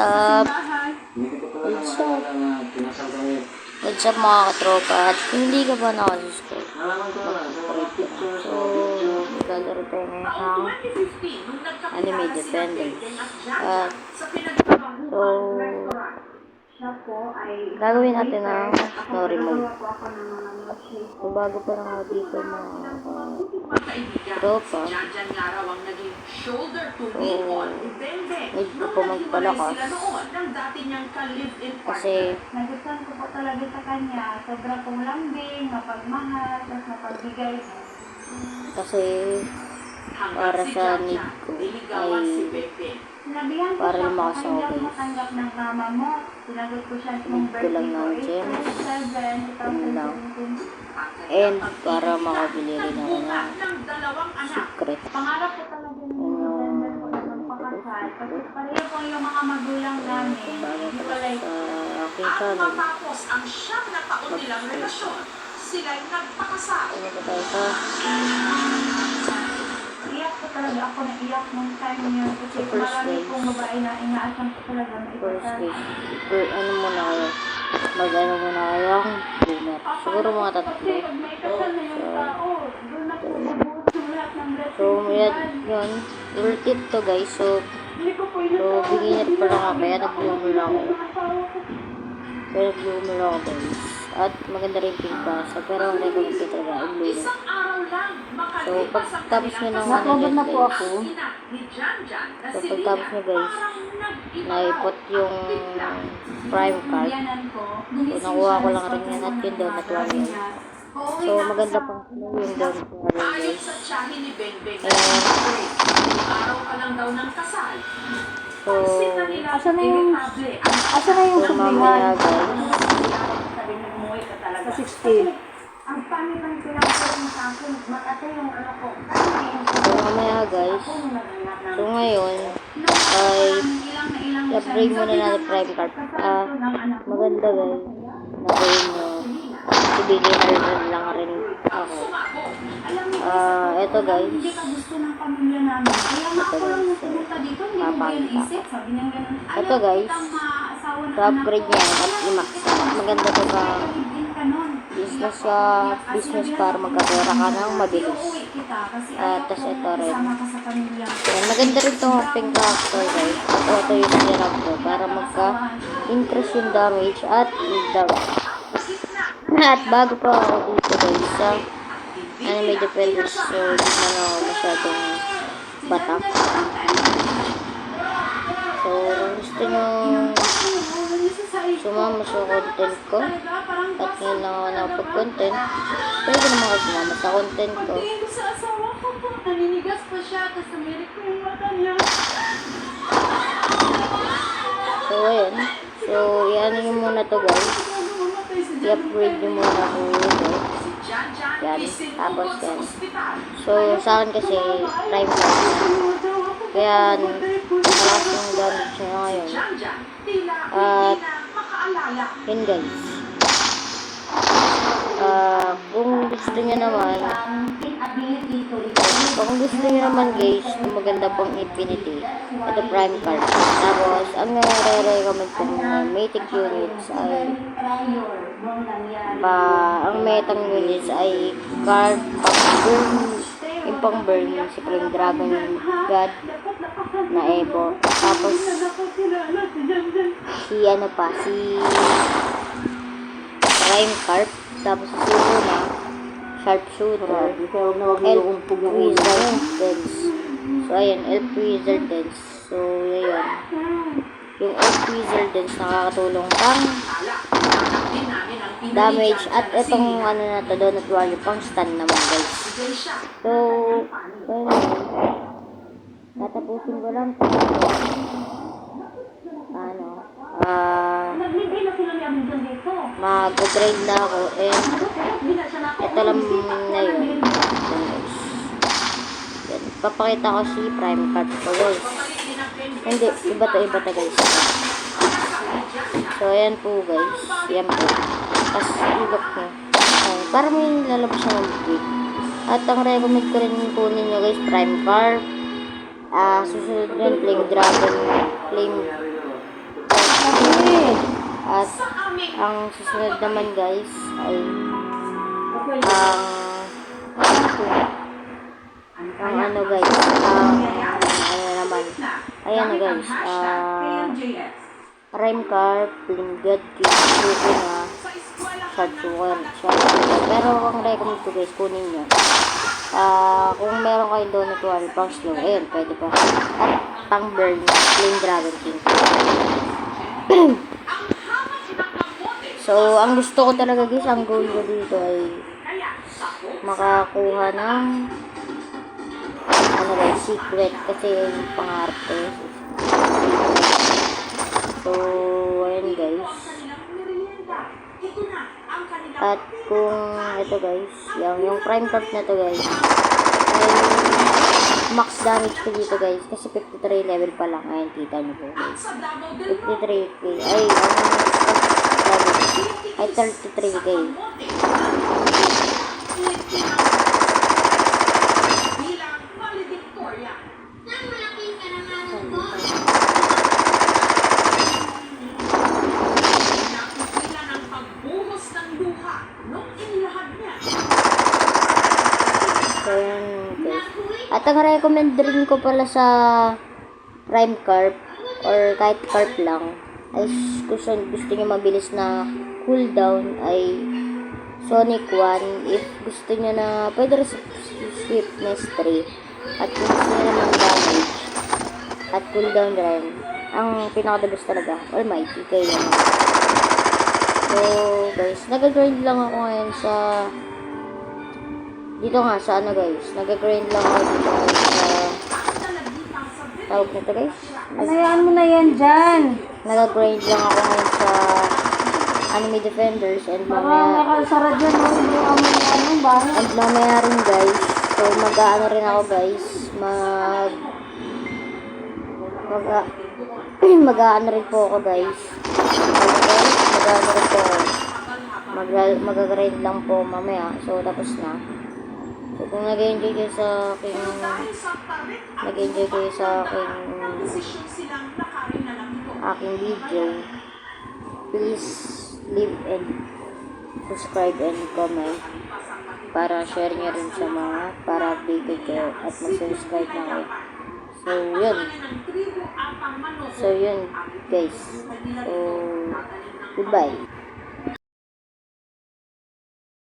up? What's up mga katropa? At kung hindi ka pa nakasubscribe, mag-subscribe ka na. So, maglalaro tayo ngayon ng Anime Defenders. At, so, gagawin natin ang story mode. So, bago pa lang ako dito mga tropa. So, medyo po magpalakas. Kasi, nagustuhan ko po talaga sa kanya. Sobra pong lambing, mapagmahal, at mapagbigay. Kasi, para sa need ko ay para lumakas ako guys. Matanggap ng mama mo. Sinagot ko siya Need ko lang ng gems. Yun lang. And para makabili rin ako ng secret. Pangarap ko talaga ng magpakasal. Kasi pareho po yung mga magulang namin. Bago pa sa aking channel. Ang siyam na taon nilang relasyon, sila'y nagpakasal. Ano ba tayo sa Iyak ko talaga ako na iyak nung time niya. Kasi marami pong babae na inaasam ko talaga na first ipasal. day? Ano muna kayo? Mag-ano muna kayo akong boomer. Siguro mga tatlo. Kasi pag may kasal na yung tao, doon na po mabuhos yung lahat ng So, yun. Worth it to guys. So, beginner pa lang ako. Kaya nag-bloomer ako. Guys. At maganda rin pink basa. Pero ang recommend ko talaga ang bloomer. So, pagtapos nyo ng ano na po ako. So, pagtapos nyo guys, naipot yung prime card. So, nakuha ko lang rin yan at yun doon at 1 yun. So, maganda pang yung doon ko rin guys. So, Asa na yung so mamaya guys, sa 16? Ang pangit ng pinapagod sa akin, matata yung ano ko. so mamaya guys, so ngayon, ay i-upgrade muna natin prime card. Maganda guys, na-gain nyo. Si beginner lang rin ako. Eto guys, Hindi ka gusto ng pamilya namin. Kaya nga ako lang pumunta dito, hindi mo ba yung isip? Sabi niya ganun. Ito guys, sa upgrade niya at i-max. Maganda to sa business para magkapera ka ng mabilis. Tapos ito rin. Yan, maganda rin itong pink character guys. At ito yung sinirap ko para magka-increase yung damage at at bago pa ako dito guys sa Anime Defenders. So, di man ako masyadong batak. So, kung gusto nyo sumama sa content ko at ngayon lang ako nakapag-content, pwede naman ako sumama sa content ko. Sa asawa ko po, naninigas pa siya, tapos namirik ko yung mata niya. So, ayan. So, i-ano nyo muna to guys. I-upgrade nyo muna kung yun. Yan. Tapos yan. So, sa akin kasi, prime card. Kaya, malakas yung gamit siya ngayon. At, yun guys. Kung gusto nyo naman guys, kung maganda pang Infinity, ito prime card. Tapos, ang nare-recommend kong matic units ay ang metang units ay card pang-burn, yung pang-burn, si Flame Dragon God na Evo. Tapos, si prime card. Tapos, si Luna, sharpshooter, elf wizard dance. So, ayan, elf wizard dance. So, ayan. Yung elf wizard dance nakakatulong pang damage at itong ano na to, donut warrior pang stun naman guys. So, ayun. Tatapusin ko lang ito. Mag-grade na ako and ito lang na yun. Papakita ko si prime card ko guys. Hindi, iba to guys. So ayan po guys. Yan po. Tapos ilok nyo. Para may lalabas na mag-grade. At ang recommend ko rin kunin nyo guys, prime card. Susunod yun, Flame Dragon, Flame At Sa aming ang susunod naman guys ay ang ano guys, ano naman, ayan na guys, rhyme car, Lingad, Suki na, pero ang recommend ko guys, kunin nyo. Kung meron kayong donut wall, pang slow, ayun, pwede pa. At pang burn, Flame Dragon King. So, ang gusto ko talaga guys, ang goal ko dito ay makakuha ng ano guys, secret, kasi yung pangarap ko. So, ayun guys. At kung ito guys, yung prime card na to guys, ay max damage ko dito guys, kasi 53 level pa lang. Ayun, kita nyo po guys. 53k, ay, ay 33k. So, yun, guys. At ang recommend rin ko pala sa Prime Carp or kahit Carp lang ay kung gusto nyo mabilis na cooldown ay Sonic 1. If gusto nyo na pwede rin Swiftness 3. At kung gusto nyo naman damage at cooldown rin, ang pinaka-the-best talaga, Almighty, kayo naman. So, guys, nag-grind lang ako ngayon sa dito nga sa ano guys, nag-grind lang ako dito sa tawag nito guys. Alayaan mo na yan dyan. Nag-grind lang ako ngayon sa Anime Defenders and Baka mamaya nakasara dyan, no? Hindi mo amoy na anong bahay. and mamaya rin guys. So mag-ano rin ako guys, mag-ano rin po ako guys. Mag-ano rin po ako. Mag-grind lang po mamaya. So tapos na. So, kung nag-enjoy kayo sa aking video, please leave and subscribe and comment para share nyo rin sa mga para updated kayo at mag-subscribe na kayo. So yun guys. So goodbye.